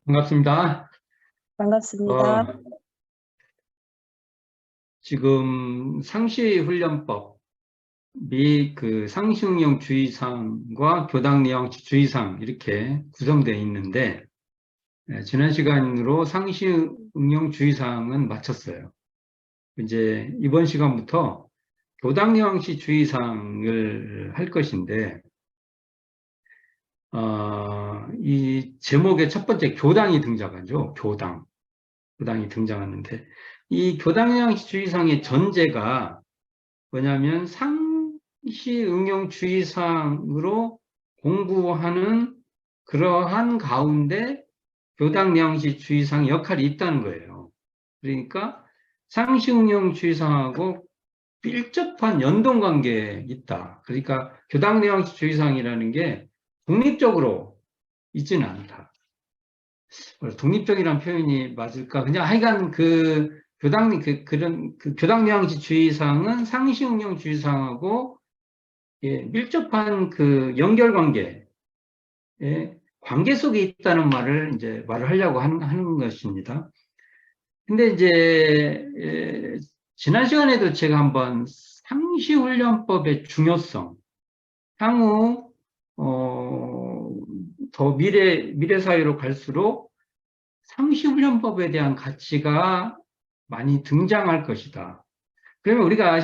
반갑습니다. 반갑습니다. 어, 지금 상시훈련법 및 그 상시응용 주의사항과 교당내용 주의사항 이렇게 구성되어 있는데, 지난 시간으로 상시응용 주의사항은 마쳤어요. 이제 이번 시간부터 교당내용시 주의사항을 할 것인데, 이 제목의 첫 번째 교당이 등장하죠. 교당이 등장하는데, 이 교당영향주의상의 전제가 뭐냐면 상시응용주의상으로 공부하는 그러한 가운데 교당영향주의상의 역할이 있다는 거예요. 그러니까 상시응용주의상하고 밀접한 연동관계에 있다. 그러니까 교당영향주의상이라는 게 독립적으로 있지는 않다. 독립적이라는 표현이 맞을까? 그냥 하여간 그런 교당영지주의상은 상시응용주의상하고 밀접한 그 연결관계, 관계 속에 있다는 말을 하려고 하는 것입니다. 근데 이제 지난 시간에도 제가 한번 상시훈련법의 중요성, 향후 더 미래 사회로 갈수록 상시훈련법에 대한 가치가 많이 등장할 것이다. 그러면 우리가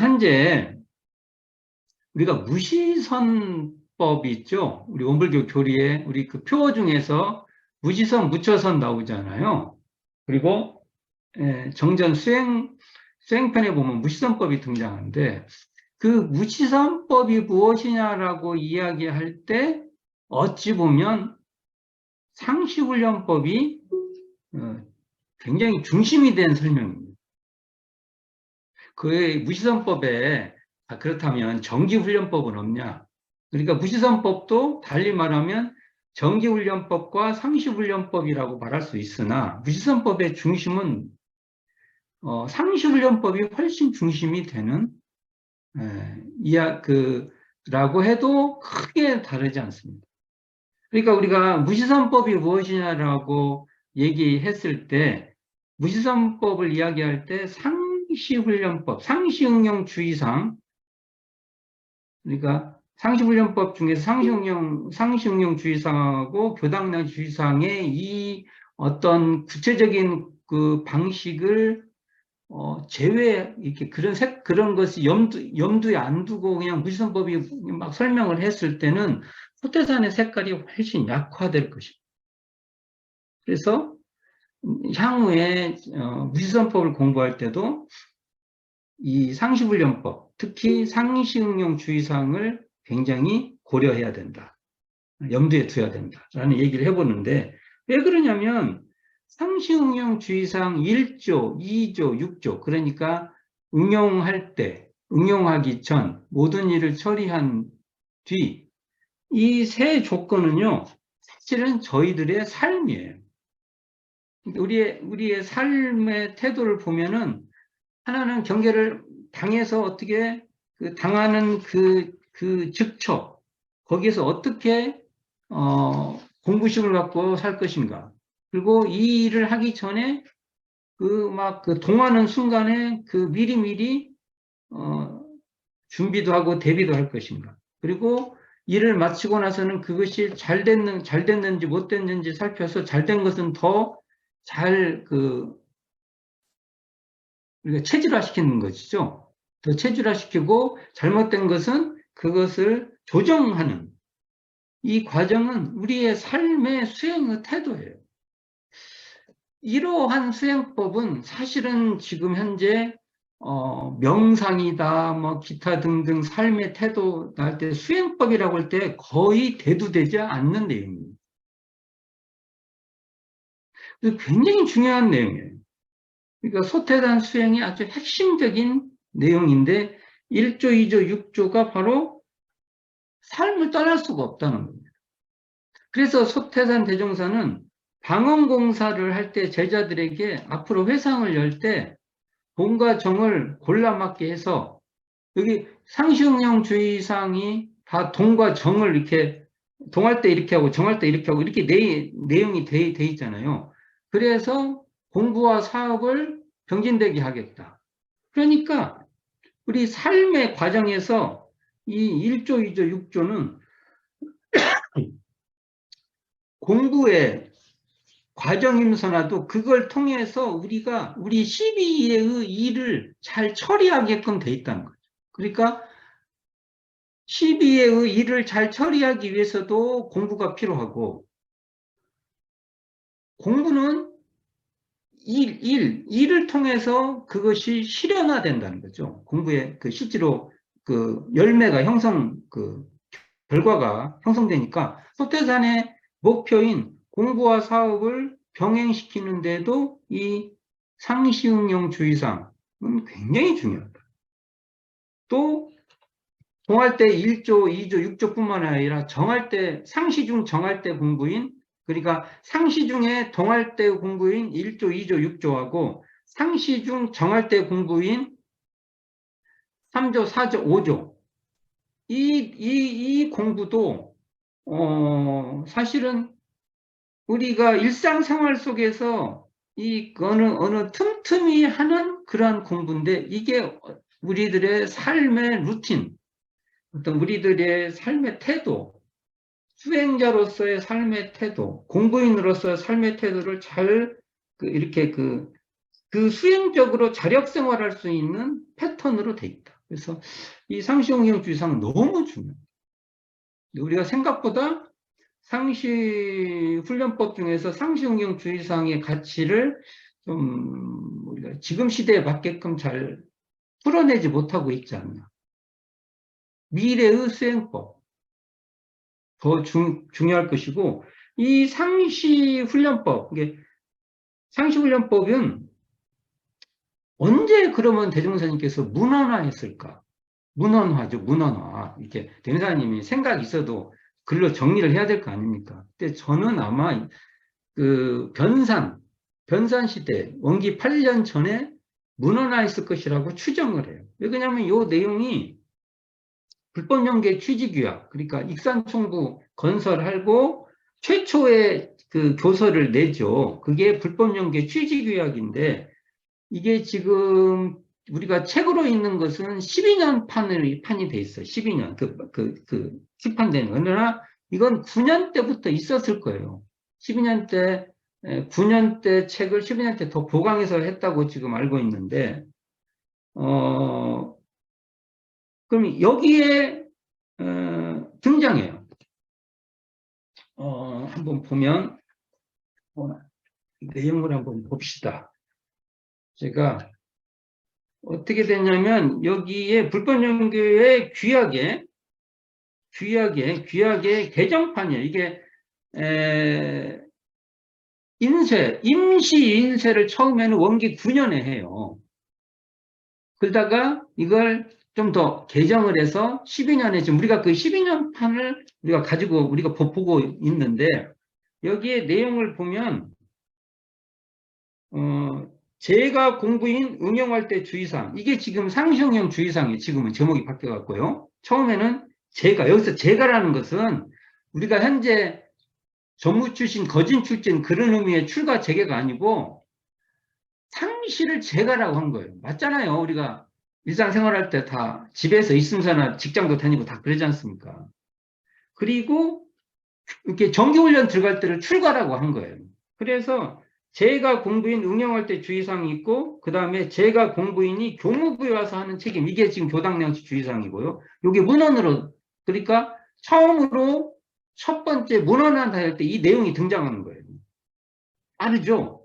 무시선법이 있죠. 우리 원불교 교리에 우리 그 표어 중에서 무시선, 무처선 나오잖아요. 그리고 정전 수행편에 보면 무시선법이 등장하는데, 그 무시선법이 무엇이냐라고 이야기할 때 어찌 보면 상시훈련법이 굉장히 중심이 된 설명입니다. 그 무시선법에 그렇다면 정기훈련법은 없냐? 그러니까 무시선법도 달리 말하면 정기훈련법과 상시훈련법이라고 말할 수 있으나, 무시선법의 중심은 상시훈련법이 훨씬 중심이 되는 라고 해도 크게 다르지 않습니다. 그러니까 우리가 무시선법이 무엇이냐라고 얘기했을 때, 무시선법을 이야기할 때 상시훈련법, 상시응용주의상, 그러니까 상시훈련법 중에서 상시응용주의상하고 교당내주의상의 이 어떤 구체적인 그 방식을 이렇게 그런 것이 염두에 안 두고 그냥 무시선법이 막 설명을 했을 때는 소태산의 색깔이 훨씬 약화될 것입니다. 그래서 향후에 무시선법을 공부할 때도 이 상시훈련법, 특히 상시응용주의사항을 굉장히 고려해야 된다. 염두에 둬야 된다라는 얘기를 해보는데, 왜 그러냐면 상시응용주의사항 1조, 2조, 6조, 그러니까 응용하기 전 모든 일을 처리한 뒤, 이 세 조건은요, 사실은 저희들의 삶이에요. 우리의 삶의 태도를 보면은, 하나는 경계를 당해서 어떻게 당하는 그 즉처, 거기에서 어떻게 공부심을 갖고 살 것인가. 그리고 이 일을 하기 전에 그 동하는 순간에 미리미리 준비도 하고 대비도 할 것인가. 그리고 일을 마치고 나서는 그것이 잘 됐는지 못 됐는지 살펴서 잘 된 것은 더 잘 우리가 체질화시키는 것이죠. 더 체질화시키고 잘못된 것은 그것을 조정하는, 이 과정은 우리의 삶의 수행의 태도예요. 이러한 수행법은 사실은 지금 현재 명상이다, 뭐 기타 등등 삶의 태도 날 때 수행법이라고 할 때 거의 대두되지 않는 내용입니다. 굉장히 중요한 내용이에요. 그러니까 소태단 수행이 아주 핵심적인 내용인데, 1조, 2조, 6조가 바로 삶을 떠날 수가 없다는 겁니다. 그래서 소태산 대종사는 방언공사를 할 때 제자들에게 앞으로 회상을 열 때 공과 정을 골라 맞게 해서, 여기 상시응용주의상이 다 동과 정을 이렇게 동할 때 이렇게 하고 정할 때 이렇게 하고 이렇게 내용이 돼 있잖아요. 그래서 공부와 사업을 병진되게 하겠다. 그러니까 우리 삶의 과정에서 이 1조, 2조, 6조는 공부의 과정임서라도 그걸 통해서 우리가 우리 12의 일을 잘 처리하게끔 돼 있다는 거죠. 그러니까 12의 일을 잘 처리하기 위해서도 공부가 필요하고, 공부는 일을 통해서 그것이 실현화된다는 거죠. 공부의 그 실제로 그 열매가 결과가 형성되니까 소태산의 목표인 공부와 사업을 병행시키는데도 이 상시응용주의상은 굉장히 중요하다. 또 동할 때 1조, 2조, 6조뿐만 아니라 정할 때, 상시 중 정할 때 공부인, 그러니까 상시 중에 동할 때 공부인 1조, 2조, 6조하고 상시 중 정할 때 공부인 3조, 4조, 5조. 이 공부도, 사실은 우리가 일상생활 속에서 이 어느 틈틈이 하는 그러한 공부인데, 이게 우리들의 삶의 루틴, 어떤 우리들의 삶의 태도, 수행자로서의 삶의 태도, 공부인으로서의 삶의 태도를 잘 이렇게 수행적으로 자력 생활할 수 있는 패턴으로 돼 있다. 그래서 이 상시응용주의상은 너무 중요해요. 우리가 생각보다 상시훈련법 중에서 상시응용주의상의 가치를 좀 우리가 지금 시대에 맞게끔 잘 풀어내지 못하고 있지 않나. 미래의 수행법 더 중요할 것이고, 이 상시훈련법, 이게 상시훈련법은 언제 그러면 대종사님께서 문헌화했을까? 문헌화죠, 문헌화. 이렇게 대종사님이 생각이 있어도 글로 정리를 해야 될 거 아닙니까? 근데 저는 아마 그 변산 시대, 원기 8년 전에 문헌화했을 것이라고 추정을 해요. 왜냐하면 이 내용이 불법연계 취지규약, 그러니까 익산총부 건설하고 최초의 그 교서를 내죠. 그게 불법연계 취지규약인데, 이게 지금 우리가 책으로 있는 것은 12년 판이 돼 있어요. 12년 출판되는 거. 그러나 이건 9년 때부터 있었을 거예요. 12년 때, 9년 때 책을 12년 때 더 보강해서 했다고 지금 알고 있는데, 그럼 여기에 등장해요. 한번 보면 내용을 한번 봅시다. 제가 어떻게 됐냐면 여기에 불법연계의 규약의 개정판이에요. 이게 임시 인쇄를 처음에는 원기 9년에 해요. 그러다가 이걸 좀 더 개정을 해서 12년에 지금 우리가 그 12년 판을 우리가 가지고 우리가 보고 있는데, 여기에 내용을 보면 제가 공부인 응용할 때 주의사항, 이게 지금 상시응용 주의사항이에요. 지금은 제목이 바뀌어갖고요. 처음에는 여기서 제가라는 것은 우리가 현재 전무 출신, 거진 출신 그런 의미의 출가 재계가 아니고 상시를 제가라고 한 거예요. 맞잖아요. 우리가 일상생활할 때 다 집에서 있으면서나 직장도 다니고 다 그러지 않습니까? 그리고 이렇게 정기훈련 들어갈 때를 출가라고 한 거예요. 그래서 제가 공부인 응용할 때 주의사항이 있고, 그 다음에 제가 공부인이 교무부에 와서 하는 책임, 이게 지금 교당량식 주의사항이고요. 이게 문헌으로, 그러니까 처음으로 첫 번째 문헌한다 할 때 이 내용이 등장하는 거예요. 빠르죠?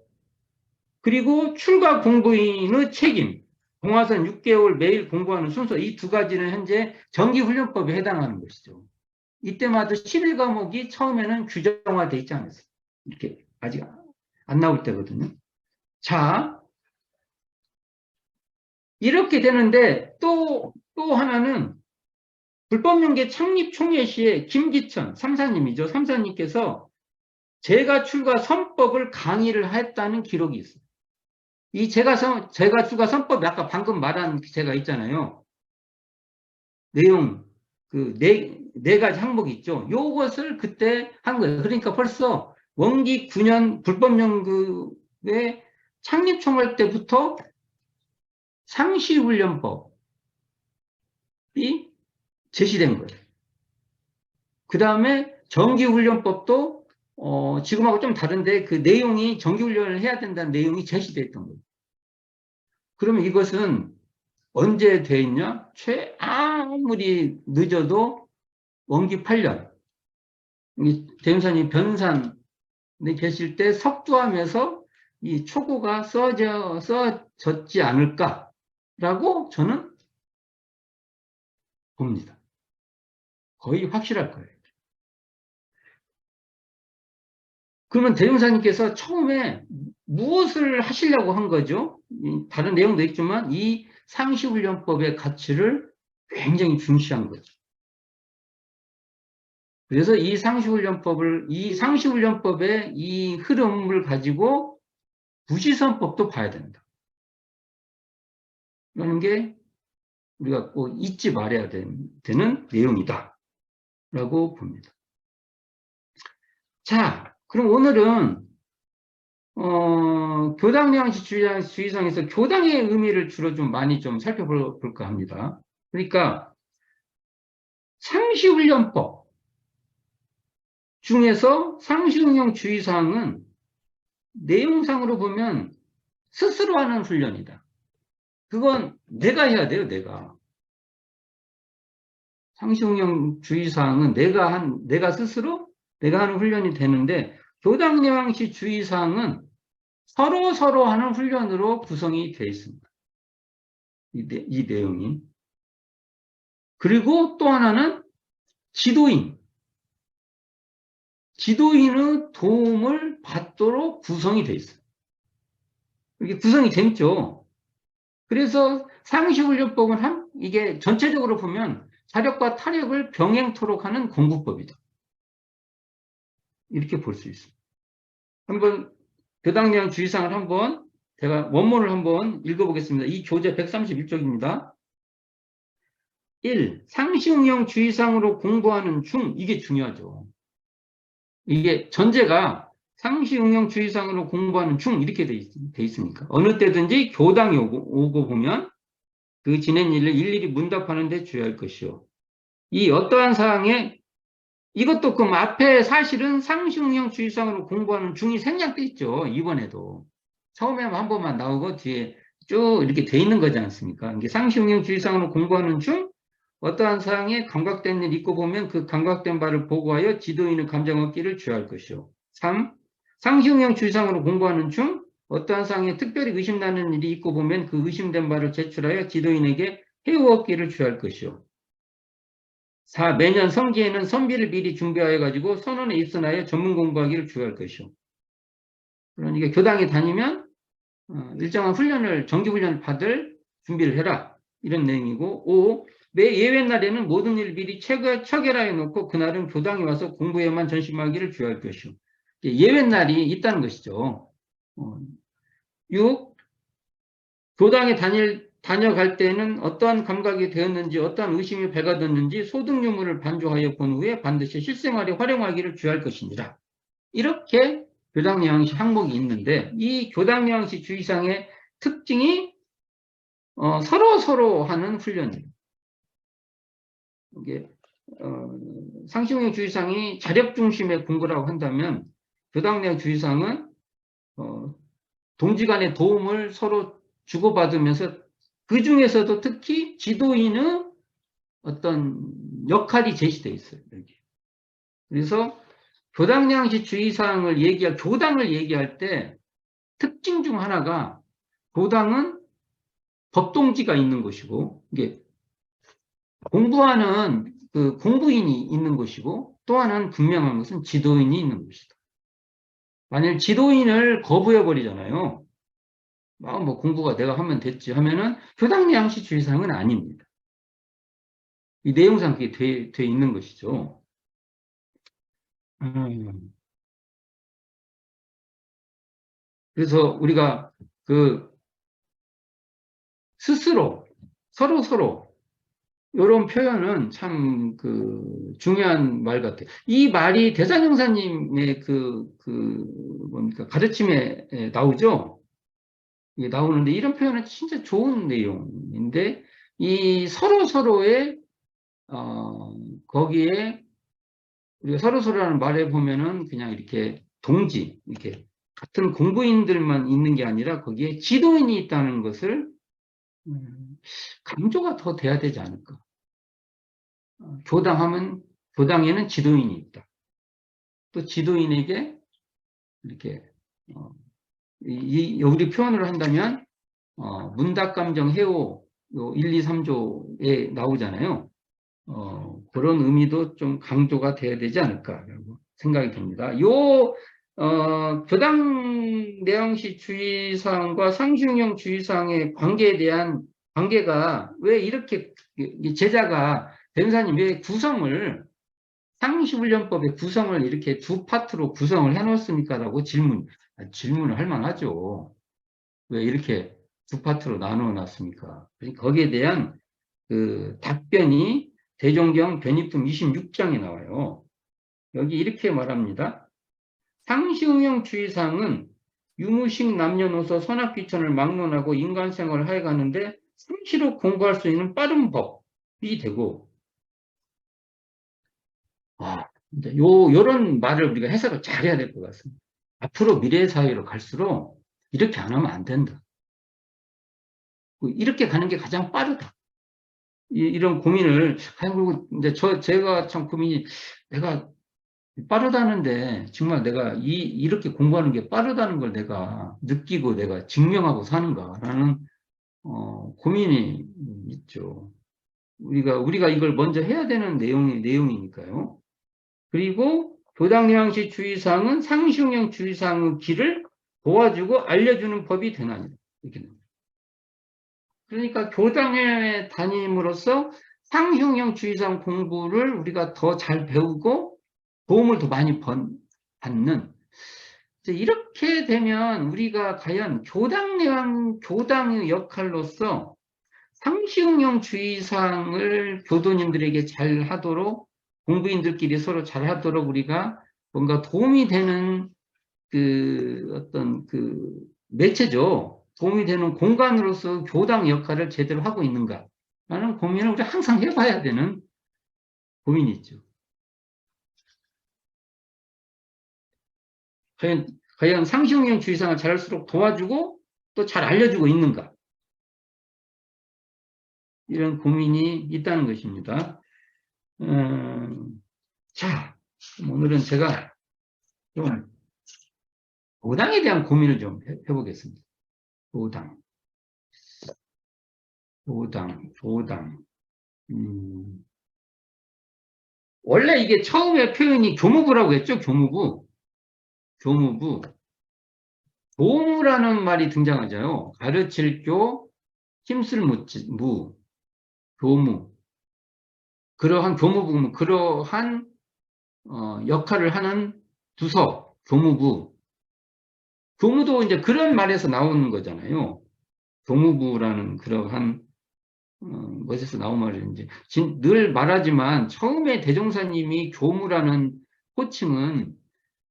그리고 출가 공부인의 책임, 동화선 6개월 매일 공부하는 순서, 이 두 가지는 현재 정기훈련법에 해당하는 것이죠. 이때마다 11과목이 처음에는 규정화되어 있지 않았어요. 이렇게 아직 안 나올 때거든요. 자, 이렇게 되는데 또 하나는 불법연계 창립 총회 시에 김기천 삼사님이죠. 삼사님께서 제가 출가 선법을 강의를 했다는 기록이 있어요. 이 제가 출가 선법, 아까 방금 말한 제가 있잖아요. 내용, 네 가지 항목이 있죠. 요것을 그때 한 거예요. 그러니까 벌써 원기 9년 불법연구회 창립총회 때부터 상시훈련법이 제시된 거예요. 그 다음에 정기훈련법도 지금하고 좀 다른데 그 내용이 정기훈련을 해야 된다는 내용이 제시됐던 거예요. 그러면 이것은 언제 돼 있냐? 아무리 늦어도 원기 8년. 대운산이 변산에 계실 때 석두암에서 이 초고가 써졌지 않을까라고 저는 봅니다. 거의 확실할 거예요. 그러면 대운사님께서 처음에 무엇을 하시려고 한 거죠? 다른 내용도 있지만 이 상시훈련법의 가치를 굉장히 중시한 거죠. 그래서 이 상시훈련법의 이 흐름을 가지고 부시선법도 봐야 된다. 이런 게 우리가 꼭 잊지 말아야 되는 내용이다. 라고 봅니다. 자, 그럼 오늘은 교당량식 주의상에서 교당의 의미를 주로 좀 많이 좀 살펴볼까 합니다. 그러니까 상시훈련법 중에서 상시응용 주의사항은 내용상으로 보면 스스로 하는 훈련이다. 그건 내가 해야 돼요, 내가. 상시응용 주의사항은 내가 스스로 내가 하는 훈련이 되는데 교당량식 주의사항은 서로 하는 훈련으로 구성이 되어 있습니다. 이 내용이. 그리고 또 하나는 지도인의 도움을 받도록 구성이 되어 있어요. 이게 구성이 재밌죠. 그래서 상시훈련법은 이게 전체적으로 보면 자력과 타력을 병행토록 하는 공부법이다. 이렇게 볼 수 있습니다. 한번 교당량 주의사항을 한번 제가 원문을 한번 읽어보겠습니다. 이 교재 131쪽입니다. 1. 상시응용 주의사항으로 공부하는 중. 이게 중요하죠. 이게 전제가 상시응용 주의사항으로 공부하는 중 이렇게 돼 있으니까 어느 때든지 교당이 오고 보면 그 지낸 일을 일일이 문답하는 데 주의할 것이요. 이 어떠한 사항에 이것도 그럼 앞에 사실은 상시응용 주의사항으로 공부하는 중이 생략돼 있죠. 이번에도. 처음에 한 번만 나오고 뒤에 쭉 이렇게 돼 있는 거지 않습니까? 이게 상시응용 주의사항으로 공부하는 중 어떠한 사항에 감각된 일 있고 보면 그 감각된 바를 보고하여 지도인의 감정 얻기를 주의할 것이요. 3. 상시응용 주의사항으로 공부하는 중 어떠한 사항에 특별히 의심나는 일이 있고 보면 그 의심된 바를 제출하여 지도인에게 해우 얻기를 주의할 것이요. 4. 매년 성기에는 선비를 미리 준비하여 가지고 선원에 입선하여 전문 공부하기를 주의할 것이요. 그러니까 교당에 다니면 일정한 정기훈련을 받을 준비를 해라. 이런 내용이고 5. 매 예외날에는 모든 일을 미리 처결하여 놓고 그날은 교당에 와서 공부에만 전심하기를 주의할 것이요. 예외날이 있다는 것이죠. 6. 교당에 다녀갈 때는 어떠한 감각이 되었는지 어떠한 의심이 발각됐는지 소득 유무를 반조하여 본 후에 반드시 실생활에 활용하기를 주의할 것이니라. 이렇게 교당량식 항목이 있는데 이 교당량식 주의사항의 특징이 서로 하는 훈련이에요. 이게 상시응용 주의사항이 자력 중심의 공부라고 한다면 교당량 주의사항은 동지 간의 도움을 서로 주고받으면서 그 중에서도 특히 지도인의 어떤 역할이 제시되어 있어요. 여기. 그래서 교당량식 주의사항을 교당을 얘기할 때 특징 중 하나가 교당은 법동지가 있는 것이고 이게 공부하는 그 공부인이 있는 것이고 또 하나는 분명한 것은 지도인이 있는 것이다. 만약 지도인을 거부해 버리잖아요. 뭐 공부가 내가 하면 됐지 하면은 교당량식 주의사항은 아닙니다. 이 내용상 그게 돼 있는 것이죠. 그래서 우리가 그 스스로 서로 요런 표현은 참 중요한 말 같아요. 이 말이 대산영사님의 뭡니까, 가르침에 나오죠? 이게 나오는데 이런 표현은 진짜 좋은 내용인데, 이 서로서로의, 거기에 우리가 서로서로라는 말에 보면은 그냥 이렇게 이렇게 같은 공부인들만 있는 게 아니라 거기에 지도인이 있다는 것을 강조가 더 돼야 되지 않을까. 교당에는 지도인이 있다. 또 지도인에게 이렇게, 우리 표현을 한다면, 문답감정 해오, 요 1, 2, 3조에 나오잖아요. 그런 의미도 좀 강조가 돼야 되지 않을까라고 생각이 듭니다. 교당 내용시 주의사항과 상식용 주의사항의 관계에 대한 관계가 왜 이렇게, 제자가 변사님 왜 상식훈련법의 구성을 이렇게 두 파트로 구성을 해놓습니까라고 질문을 할 만하죠. 왜 이렇게 두 파트로 나누어 놨습니까? 거기에 대한 답변이 대종경 변입품 26장에 나와요. 여기 이렇게 말합니다. 상시응용 주의사항은 유무식 남녀노소 선악귀천을 막론하고 인간생활을 하여가는데 상시로 공부할 수 있는 빠른 법이 되고, 요런 말을 우리가 해석을 잘 해야 될 것 같습니다. 앞으로 미래 사회로 갈수록 이렇게 안 하면 안 된다. 이렇게 가는 게 가장 빠르다. 이런 고민을, 그리고 이제 제가 참 고민이, 내가 빠르다는데, 정말 내가 이렇게 공부하는 게 빠르다는 걸 내가 느끼고 내가 증명하고 사는가라는, 고민이 있죠. 우리가 이걸 먼저 해야 되는 내용이니까요. 그리고 교당영시 주의사항은 상시응용 주의사항의 길을 도와주고 알려주는 법이 되나니라. 이렇게 됩니다. 그러니까 교당에 다님으로써 상시응용 주의사항 공부를 우리가 더 잘 배우고 도움을 더 많이 받는, 이렇게 되면 우리가 과연 교당의 역할로서 상시응용 주의사항을 교도님들에게 잘 하도록, 공부인들끼리 서로 잘 하도록 우리가 뭔가 도움이 되는 어떤 매체죠. 도움이 되는 공간으로서 교당 역할을 제대로 하고 있는가 라는 고민을 우리가 항상 해봐야 되는 고민이 있죠. 과연 상시응용 주의사항을 잘할수록 도와주고 또 잘 알려주고 있는가, 이런 고민이 있다는 것입니다. 자, 오늘은 제가 좀 도당에 대한 고민을 좀 해보겠습니다. 도당. 원래 이게 처음에 표현이 교무부라고 했죠? 교무부. 교무라는 말이 등장하죠. 가르칠 교, 힘쓸 무, 교무. 그러한 교무부는 그러한 역할을 하는 부서, 교무부. 교무도 이제 그런 말에서 나오는 거잖아요. 교무부라는 그러한 것에서 나온 말인지. 늘 말하지만 처음에 대종사님이 교무라는 호칭은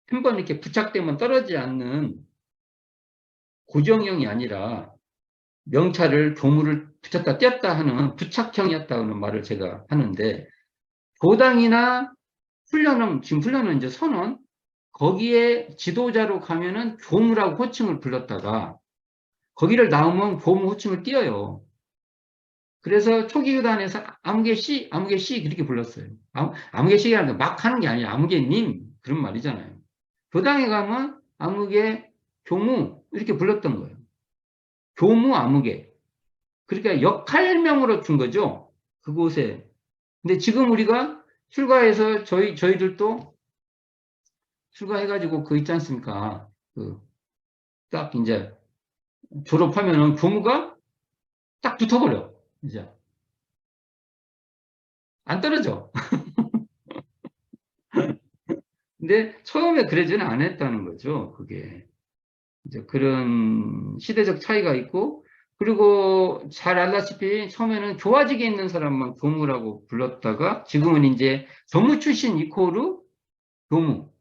한 번 이렇게 부착되면 떨어지지 않는 고정형이 아니라 명찰을 교무를 붙였다 떼었다 하는 부착형이었다는 말을 제가 하는데, 교당이나 지금 훈련은 이제 선언, 거기에 지도자로 가면은 교무라고 호칭을 불렀다가 거기를 나오면 교무 호칭을 띄어요. 그래서 초기 교단에서 아무개씨 그렇게 불렀어요. 아무개씨가 막 하는 게 아니라 아무개님 그런 말이잖아요. 교당에 가면 아무개 교무 이렇게 불렀던 거예요. 교무 아무개. 그러니까 역할명으로 준 거죠. 그곳에. 근데 지금 우리가 출가해서 저희들도 출가해가지고 있지 않습니까? 딱 이제 졸업하면은 교무가 딱 붙어버려. 이제 안 떨어져. 근데 처음에 그러지는 않았다는 거죠. 그게 이제 그런 시대적 차이가 있고, 그리고 잘 알다시피 처음에는 교화직에 있는 사람만 교무라고 불렀다가 지금은 이제 전무 출신 이코르 교무.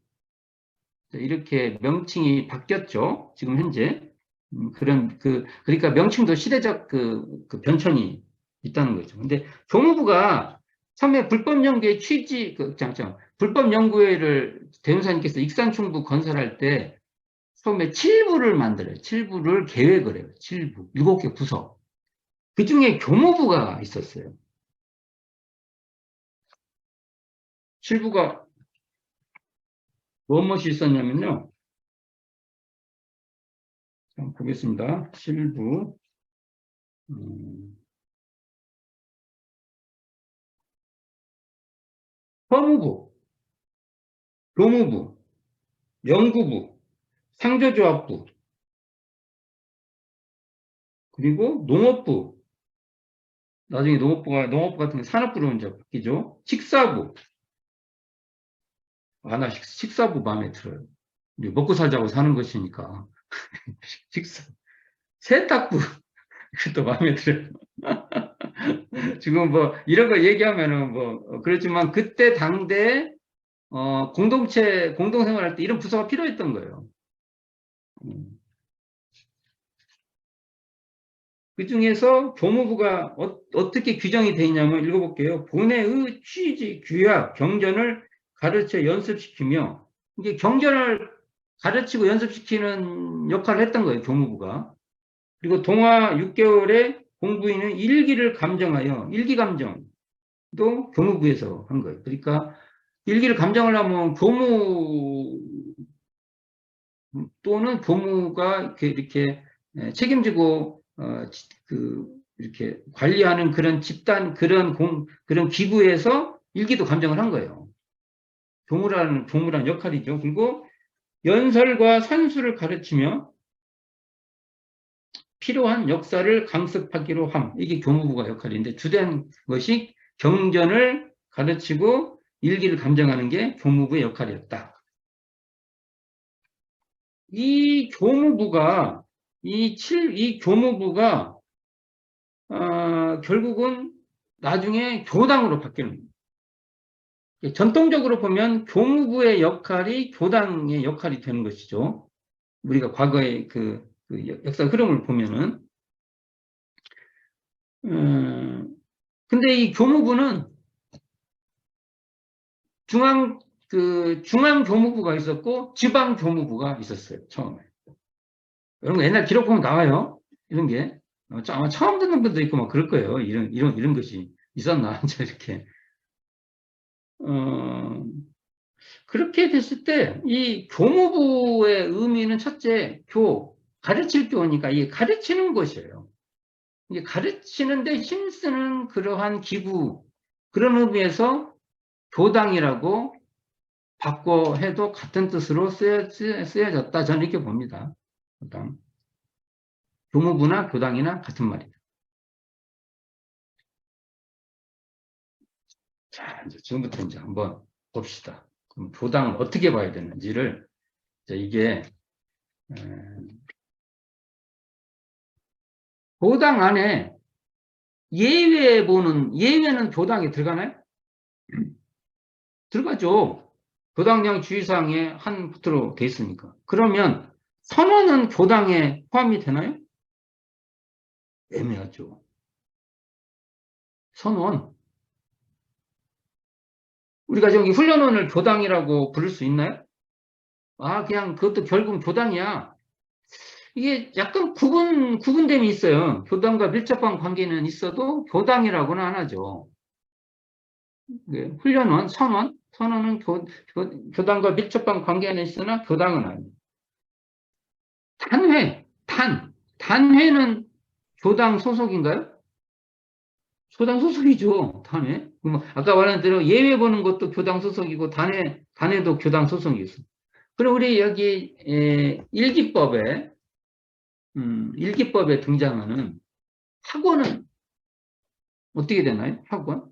이렇게 명칭이 바뀌었죠. 지금 현재. 그러니까 명칭도 시대적 그 변천이 있다는 거죠. 근데 교무부가 처음에 불법연구회 불법연구회를 대운사님께서 익산충부 건설할 때 처음에 7부를 만들어요. 7부를 계획을 해요. 7부. 7개 부서. 그 중에 교무부가 있었어요. 7부가 무엇이 있었냐면요. 한번 보겠습니다. 7부. 법무부, 교무부, 연구부, 상조조합부, 그리고 농업부, 나중에 농업부 같은 게 산업부로 이제 바뀌죠. 식사부, 나 식사부 마음에 들어요. 먹고 살자고 사는 것이니까. 세탁부, 그것도 마음에 들어요. 지금 뭐, 이런 거 얘기하면은 뭐, 그렇지만 그때 당대, 공동생활할 때 이런 부서가 필요했던 거예요. 그 중에서 교무부가 어떻게 규정이 되어 있냐면 읽어볼게요. 본회의 취지, 규약, 경전을 가르쳐 연습시키며 이게 경전을 가르치고 연습시키는 역할을 했던 거예요. 교무부가. 그리고 동화 6개월에 공부인은 일기를 감정하여 일기감정도 교무부에서 한 거예요. 그러니까 일기를 감정하려면 교무 또는 교무가 이렇게 책임지고 이렇게 관리하는 그런 집단 그런 기구에서 일기도 감정을 한 거예요. 교무라는 역할이죠. 그리고 연설과 산수를 가르치며 필요한 역사를 강습하기로 함. 이게 교무부가 역할인데 주된 것이 경전을 가르치고 일기를 감정하는 게 교무부의 역할이었다. 이 교무부가 결국은 나중에 교당으로 바뀌는 거예요. 전통적으로 보면 교무부의 역할이 교당의 역할이 되는 것이죠. 우리가 과거의 그 역사 흐름을 보면은. 근데 이 교무부는 중앙 교무부가 있었고 지방 교무부가 있었어요. 처음에. 이런 거 옛날 기록 보면 나와요. 이런 게. 아마 처음 듣는 분도 있고 막 그럴 거예요. 이런 것이 있었나. 이렇게. 그렇게 됐을 때, 이 교무부의 의미는 첫째, 가르칠 교니까 이게 가르치는 것이에요. 이게 가르치는데 힘쓰는 그러한 기구, 그런 의미에서 교당이라고 바꿔 해도 같은 뜻으로 쓰여졌다. 저는 이렇게 봅니다. 교당. 교무부나 교당이나 같은 말이다. 자, 이제 지금부터 이제 한번 봅시다. 그럼 교당을 어떻게 봐야 되는지를, 이게, 교당 안에 예외는 교당에 들어가나요? 들어가죠. 교당령 주의사항의 한 부트로 돼 있으니까. 그러면 선언은 교당에 포함이 되나요? 애매하죠. 선언. 우리가 저기 훈련원을 교당이라고 부를 수 있나요? 그냥 그것도 결국 교당이야. 이게 약간 구분됨이 있어요. 교당과 밀접한 관계는 있어도 교당이라고는 안 하죠. 훈련원, 선언은 교당과 밀접한 관계는 있으나 교당은 아니에요. 단회는 교당 소속인가요? 교당 소속이죠, 단회. 아까 말한 대로 예외 보는 것도 교당 소속이고, 단회도 교당 소속이었어요. 그럼 우리 여기, 일기법에 등장하는 학원은 어떻게 되나요? 학원?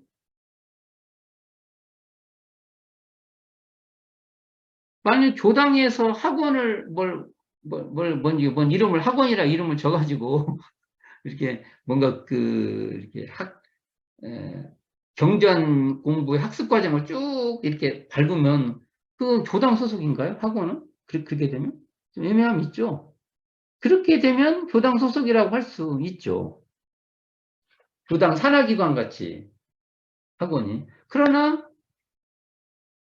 만약 교당에서 학원을 뭔 이름을 학원이라 이름을 줘가지고 이렇게 뭔가 이렇게 경전 공부의 학습 과정을 쭉 이렇게 밟으면 그 교당 소속인가요? 학원은? 그렇게 되면? 좀 애매함이 있죠? 그렇게 되면 교당 소속이라고 할 수 있죠. 교당 산하기관 같이 학원이. 그러나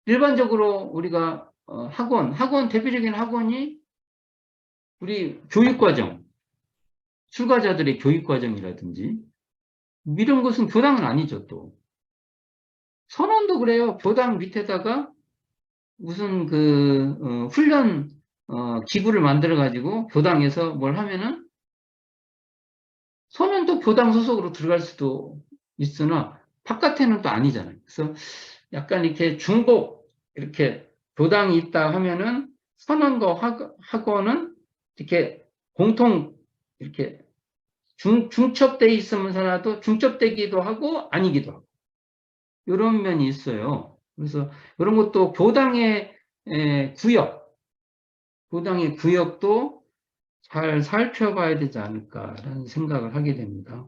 일반적으로 우리가 학원, 대표적인 학원이 우리 교육과정, 출가자들의 교육과정이라든지 이런 것은 교당은 아니죠, 또. 선원도 그래요. 교당 밑에다가 무슨 훈련, 기구를 만들어가지고 교당에서 뭘 하면은 선원도 교당 소속으로 들어갈 수도 있으나 바깥에는 또 아니잖아요. 그래서 약간 이렇게 중복, 이렇게 교당이 있다 하면은 선원과 학원은 이렇게 공통, 이렇게 중첩되어 있으면서라도 중첩되기도 하고 아니기도 하고. 이런 면이 있어요. 그래서 이런 것도 교당의 구역도 잘 살펴봐야 되지 않을까라는 생각을 하게 됩니다.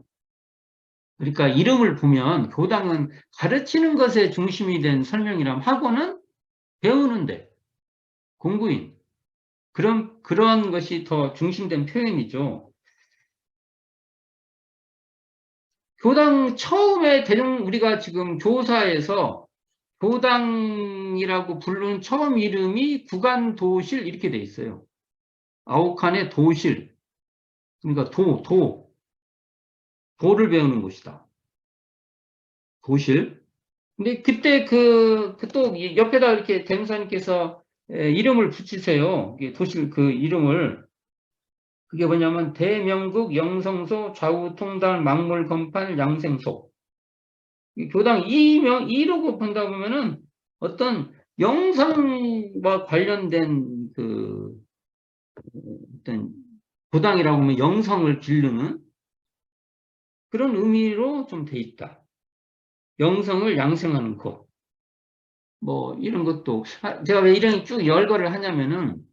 그러니까 이름을 보면 교당은 가르치는 것에 중심이 된 설명이라면 학원은 배우는데, 공부인. 그런 것이 더 중심된 표현이죠. 교당 처음에 우리가 지금 조사에서 교당이라고 부르는 처음 이름이 구간도실 이렇게 돼 있어요. 아홉 칸의 도실. 그러니까 도를 배우는 곳이다. 도실. 근데 그때 또 옆에다 이렇게 대무사님께서 이름을 붙이세요. 도실 이름을. 그게 뭐냐면 대명국 영성소 좌우통달 막물건판 양생소. 교당 이라고 본다 보면은 어떤 영성과 관련된 어떤 교당이라고 하면 영성을 기르는 그런 의미로 좀 돼 있다. 영성을 양성하는 것. 뭐 이런 것도 제가 왜 이런 쭉 열거를 하냐면은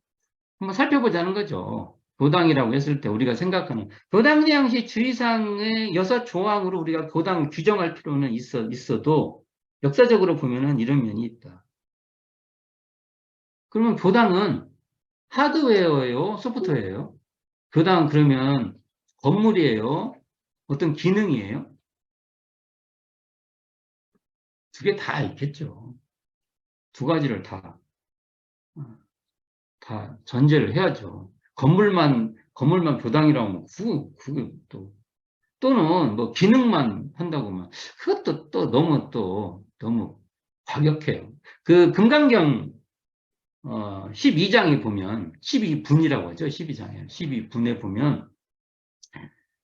한번 살펴보자는 거죠. 교당이라고 했을 때 우리가 생각하는 교당량시 주의사항의 6조항으로 우리가 교당을 규정할 필요는 있어도 역사적으로 보면은 이런 면이 있다. 그러면 교당은 하드웨어예요, 소프트웨어예요? 교당은 그러면 건물이에요? 어떤 기능이에요? 두 개 다 있겠죠. 두 가지를 다 전제를 해야죠. 건물만 교당이라고 하면 또는 뭐 기능만 한다고만 그것도 또 너무 과격해요. 금강경 12장에 보면 12분이라고 하죠. 12장에 12분에 보면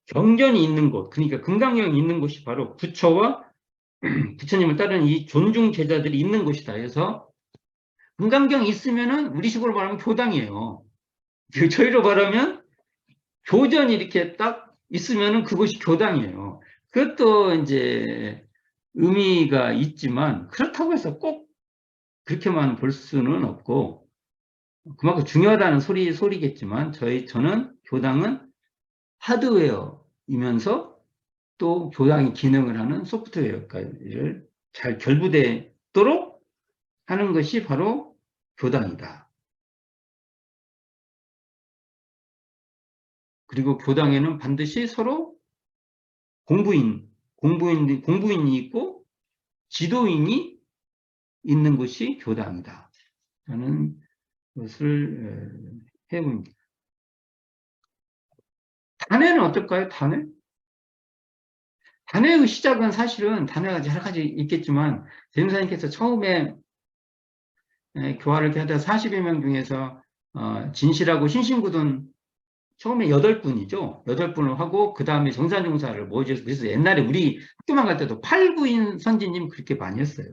경전이 있는 곳, 그러니까 금강경이 있는 곳이 바로 부처와 부처님을 따르는 이 존중 제자들이 있는 곳이다 해서 금강경이 있으면은 우리식으로 말하면 교당이에요. 저희로 말하면 교전이 이렇게 딱 있으면은 그것이 교당이에요. 그것도 이제 의미가 있지만 그렇다고 해서 꼭 그렇게만 볼 수는 없고 그만큼 중요하다는 소리겠지만 저는 교당은 하드웨어이면서 또 교당이 기능을 하는 소프트웨어까지를 잘 결부되도록 하는 것이 바로 교당이다. 그리고 교당에는 반드시 서로 공부인이 있고 지도인이 있는 것이 교당이다. 라는 것을 해봅니다. 단회는 어떨까요? 단회의 시작은 사실은 단회가 여러 가지 있겠지만 대무사님께서 처음에 교화를 하다 40여 명 중에서 진실하고 신신구든 처음에 8분이죠. 8분을 하고 그 다음에 정산용사를 모여줘서 그래서 옛날에 우리 학교만 갈 때도 8구인 선지님 그렇게 많이 했어요.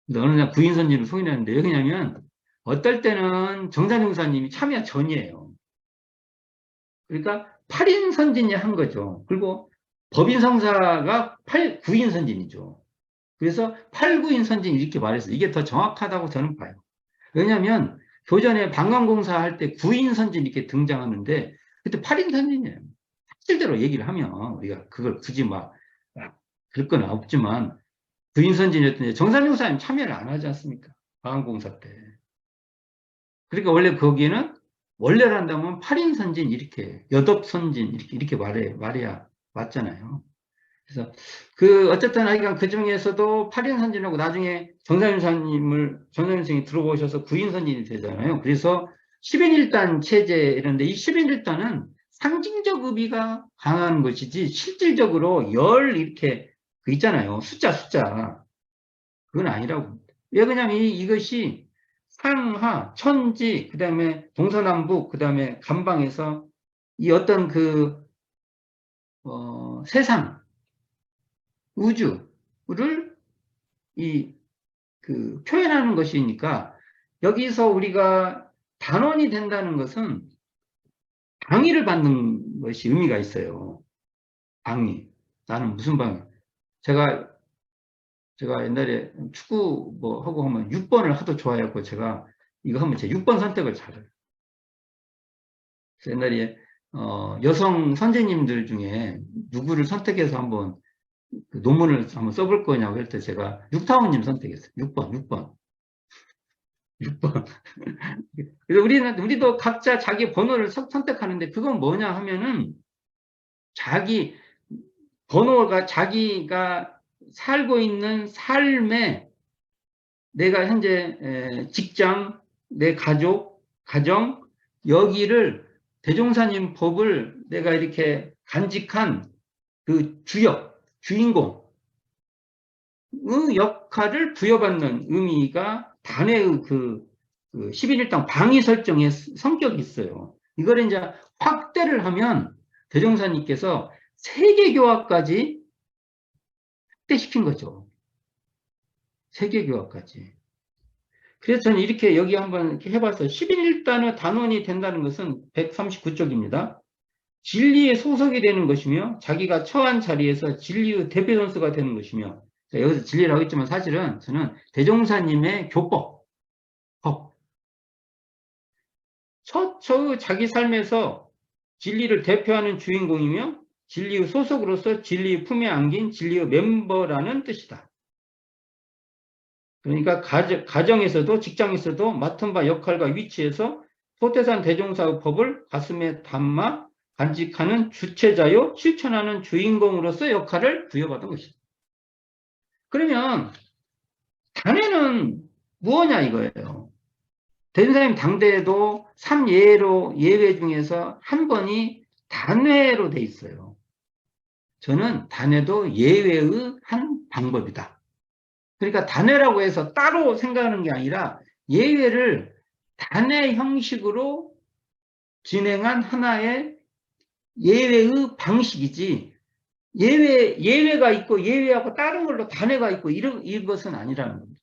근데 어느 날 9인 선지를 소개했는데 왜 그러냐면 어떨 때는 정산용사님이 참여 전이에요. 그러니까 8인 선진이 한 거죠. 그리고 법인 성사가 9인 선진이죠. 그래서 8, 9인 선진 이렇게 말해서 이게 더 정확하다고 저는 봐요. 왜냐하면 교전에 방광공사 할 때 9인 선진 이렇게 등장하는데 그때 8인 선진이에요. 실제로 얘기를 하면 우리가 그걸 굳이 막 그럴 건 없지만 부인선진이었던 정산용사님 참여를 안 하지 않습니까? 방한공사 때. 그러니까 원래 거기에는 원래로 한다면 8인선진 이렇게 여덟선진 이렇게 말해야 맞잖아요. 그래서 어쨌든 하여간 그 중에서도 8인선진하고 나중에 정산용사님이 들어오셔서 9인선진이 되잖아요. 그래서 10인 1단 체제 이런데 이 10인 1단은 상징적 의미가 강한 것이지 실질적으로 열 이렇게 그 있잖아요. 숫자. 그건 아니라고. 왜 그러냐면 이것이 상하, 천지, 그 다음에 동서남북, 그 다음에 감방에서 이 어떤 세상, 우주를 표현하는 것이니까 여기서 우리가 단원이 된다는 것은 방위를 받는 것이 의미가 있어요. 방위. 나는 무슨 방위? 제가 옛날에 축구 하고 하면 6번을 하도 좋아해갖고 제가 이거 하면 제 6번 선택을 잘해요. 그래서 옛날에 여성 선생님들 중에 누구를 선택해서 한번 논문을 한번 써볼 거냐고 할 때 제가 육타원님 선택했어요. 6번. 그래서 우리도 각자 자기 번호를 선택하는데 그건 뭐냐 하면은 자기가 살고 있는 삶에 내가 현재 직장, 내 가정, 여기를 대종사님 법을 내가 이렇게 간직한 그 주인공의 역할을 부여받는 의미가 단의 11일당 방위 설정의 성격이 있어요. 이걸 이제 확대를 하면 대종사님께서 세계교화까지 확대시킨 거죠. 세계교화까지. 그래서 저는 이렇게 여기 한번 이렇게 해봤어요. 11일단의 단원이 된다는 것은 139쪽입니다. 진리의 소속이 되는 것이며 자기가 처한 자리에서 진리의 대표 선수가 되는 것이며 여기서 진리라고 했지만 사실은 저는 대종사님의 법. 자기 삶에서 진리를 대표하는 주인공이며 진리의 소속으로서 진리의 품에 안긴 진리의 멤버라는 뜻이다. 그러니까 가정에서도 직장에서도 맡은 바 역할과 위치에서 소태산 대종사의 법을 가슴에 담아 간직하는 주체자요 실천하는 주인공으로서 역할을 부여받은 것이다. 그러면 단회는 무엇냐 이거예요. 대종사님 당대에도 3예외 중에서 한 번이 단회로 돼 있어요. 저는 단회도 예외의 한 방법이다. 그러니까 단회라고 해서 따로 생각하는 게 아니라 예외를 단회 형식으로 진행한 하나의 예외의 방식이지 예외가 있고 예외하고 다른 걸로 단회가 있고 이것은 아니라는 겁니다.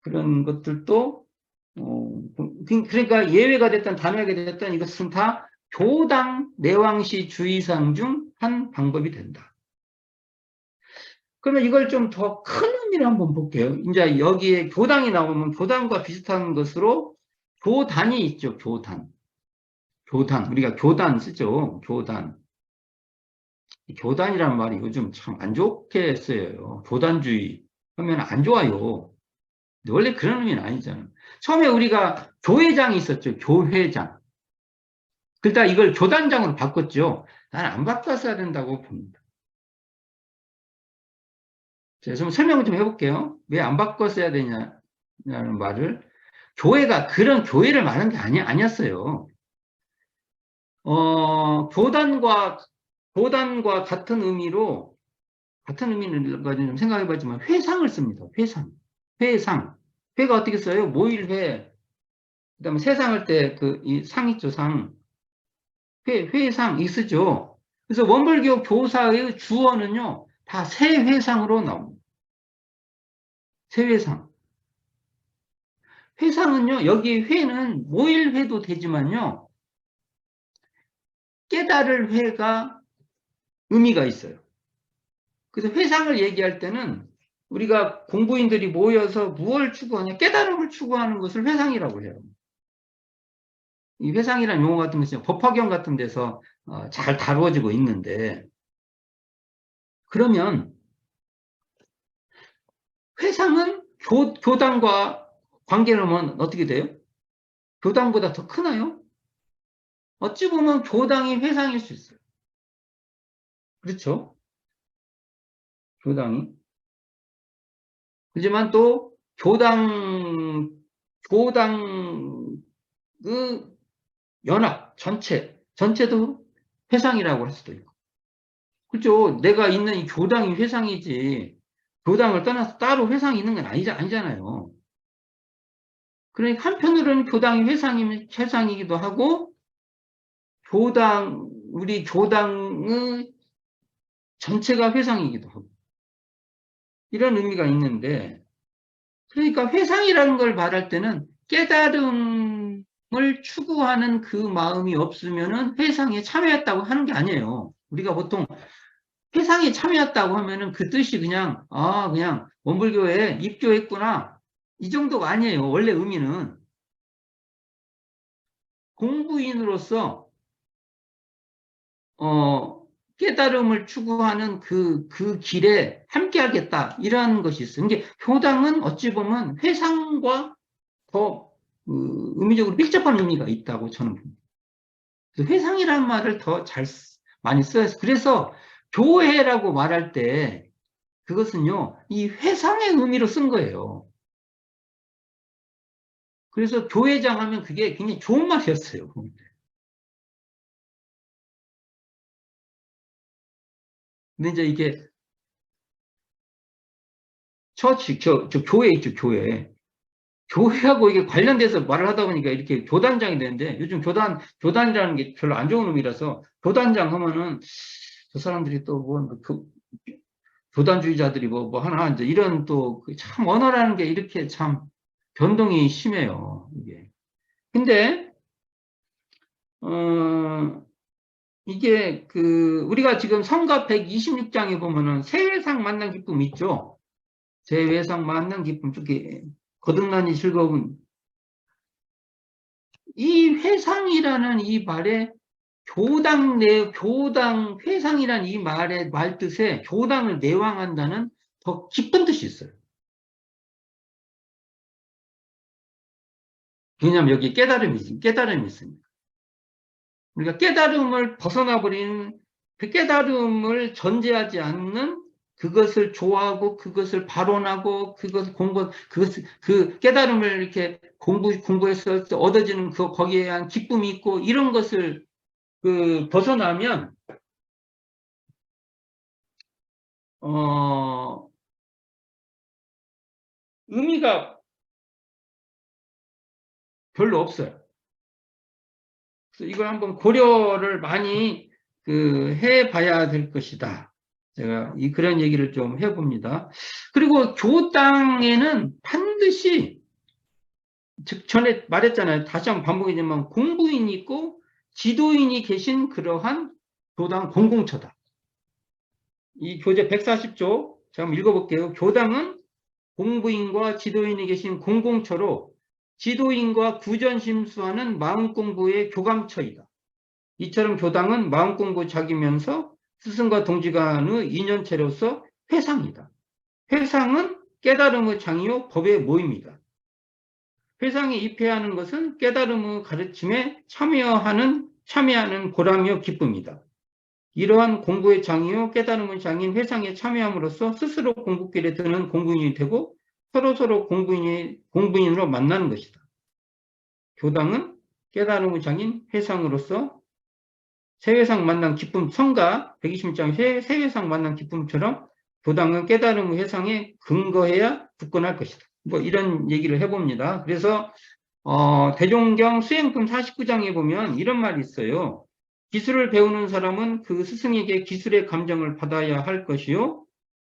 그런 것들도 그러니까 예외가 됐든 단회가 됐든 이것은 다 교당 내왕시 주의사항 중 한 방법이 된다. 그러면 이걸 좀 더 큰 의미를 한번 볼게요. 이제 여기에 교당이 나오면 교당과 비슷한 것으로 교단이 있죠. 교단. 우리가 교단 쓰죠. 교단이라는 말이 요즘 참 안 좋게 써요. 교단주의 하면 안 좋아요. 원래 그런 의미는 아니잖아요. 처음에 우리가 교회장이 있었죠. 교회장. 그러다 이걸 교단장으로 바꿨죠. 난 안 바꿨어야 된다고 봅니다. 좀 설명을 좀 해볼게요. 왜 안 바꿨어야 되냐는 말을. 교회가 그런 교회를 말한 게 아니었어요. 교단과 같은 의미는 좀 생각해봤지만 회상을 씁니다. 회상. 회가 어떻게 써요? 모일회. 그 다음에 세상할 때 이 상 있죠, 상. 회상, 이 쓰죠. 그래서 원불교 교사의 주어는요, 다 세회상으로 나옵니다. 세회상. 회상은요, 여기 회는 모일회도 되지만요, 깨달을 회가 의미가 있어요. 그래서 회상을 얘기할 때는 우리가 공부인들이 모여서 무엇을 추구하냐, 깨달음을 추구하는 것을 회상이라고 해요. 이 회상이라는 용어 같은 것이 법화경 같은 데서 잘 다루어지고 있는데, 그러면 회상은 교당과 관계로는 어떻게 돼요? 교당보다 더 크나요? 어찌 보면 교당이 회상일 수 있어요. 그렇죠? 교당이. 하지만 또 교당 그 연합 전체도 회상이라고 할 수도 있고. 그렇죠? 내가 있는 이 교당이 회상이지, 교당을 떠나서 따로 회상이 있는 건 아니잖아요. 그러니까 한편으로는 교당이 회상이기도 하고, 우리 교당의 전체가 회상이기도 하고, 이런 의미가 있는데, 그러니까 회상이라는 걸 말할 때는 깨달음을 추구하는 그 마음이 없으면은 회상에 참여했다고 하는 게 아니에요. 우리가 보통 회상에 참여했다고 하면은 그 뜻이 그냥 원불교에 입교했구나, 이 정도가 아니에요. 원래 의미는 공부인으로서 깨달음을 추구하는 그 길에 함께하겠다, 이런 것이 있어요. 이게 교당은 어찌 보면 회상과 더 의미적으로 밀접한 의미가 있다고 저는 봅니다. 회상이라는 말을 더 많이 써요. 그래서 교회라고 말할 때 그것은요, 이 회상의 의미로 쓴 거예요. 그래서 교회장 하면 그게 굉장히 좋은 말이었어요. 근데 이제 이게 교회 있죠, 교회. 교회하고 이게 관련돼서 말을 하다 보니까 이렇게 교단장이 되는데, 요즘 교단이라는 게 별로 안 좋은 의미라서, 교단장 하면은 저 사람들이 또 교단주의자들이 뭐 하나, 이제 이런 또 참 언어라는 게 이렇게 참 변동이 심해요, 이게. 근데, 이게 우리가 지금 성가 126장에 보면은 세회상 만난 기쁨 있죠? 세회상 만난 기쁨, 저기 거듭나니 즐거운, 이 회상이라는 이 말에 교당 회상이라는 이 말의 말뜻에 교당을 내왕한다는 더 깊은 뜻이 있어요. 왜냐하면 여기 깨달음이 있으니까. 우리가 깨달음을 벗어나버린, 그 깨달음을 전제하지 않는, 그것을 좋아하고 그것을 발언하고 그 깨달음을 이렇게 공부해서 얻어지는 거기에 대한 기쁨이 있고, 이런 것을 벗어나면 의미가 별로 없어요. 그래서 이걸 한번 고려를 많이 해봐야 될 것이다. 제가 그런 얘기를 좀 해봅니다. 그리고 교당에는 반드시, 즉 전에 말했잖아요. 다시 한번 반복이지만 공부인이 있고 지도인이 계신 그러한 교당 공공처다. 이 교재 140조 제가 한번 읽어볼게요. 교당은 공부인과 지도인이 계신 공공처로 지도인과 구전심수하는 마음공부의 교감처이다. 이처럼 교당은 마음공부 자기면서 스승과 동지 간의 인연체로서 회상이다. 회상은 깨달음의 장이요 법의 모임이다. 회상에 입회하는 것은 깨달음의 가르침에 참여하는 보람이요 기쁨이다. 이러한 공부의 장이요 깨달음의 장인 회상에 참여함으로써 스스로 공부길에 드는 공부인이 되고 서로 공부인으로 만나는 것이다. 교당은 깨달음의 장인 회상으로서 세회상 만난 기쁨, 성가 120장 세회상 만난 기쁨처럼 교당은 깨달음의 회상에 근거해야 굳건할 것이다. 뭐 이런 얘기를 해봅니다. 그래서 대종경 수행품 49장에 보면 이런 말이 있어요. 기술을 배우는 사람은 그 스승에게 기술의 감정을 받아야 할 것이요.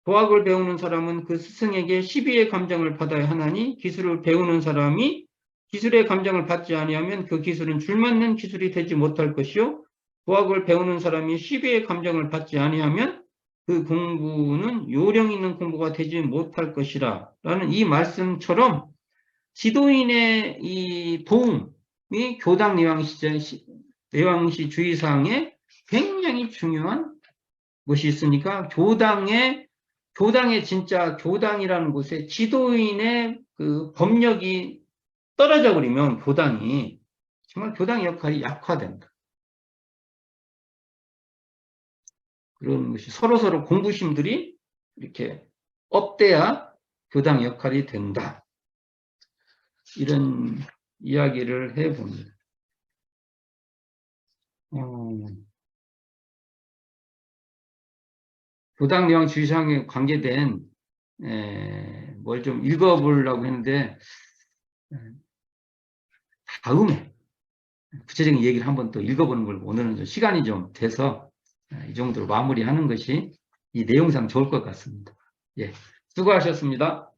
도학을 배우는 사람은 그 스승에게 시비의 감정을 받아야 하나니, 기술을 배우는 사람이 기술의 감정을 받지 아니하면 그 기술은 줄맞는 기술이 되지 못할 것이요. 도학을 배우는 사람이 시비의 감정을 받지 아니하면 그 공부는 요령 있는 공부가 되지 못할 것이라 라는 이 말씀처럼 지도인의 이 도움, 교당 내왕시 주의사항에 굉장히 중요한 것이 있으니까 교당의 진짜 교당이라는 곳에 지도인의 그 법력이 떨어져 버리면 교당이 정말 교당 역할이 약화된다. 그런 것이 서로 공부심들이 이렇게 업돼야 교당 역할이 된다. 이런 이야기를 해봅니다. 교당 내용 주의사항에 관계된 뭘 좀 읽어보려고 했는데 다음에 구체적인 얘기를 한번 또 읽어보는 걸 오늘은 좀 시간이 좀 돼서 이 정도로 마무리하는 것이 이 내용상 좋을 것 같습니다. 예, 수고하셨습니다.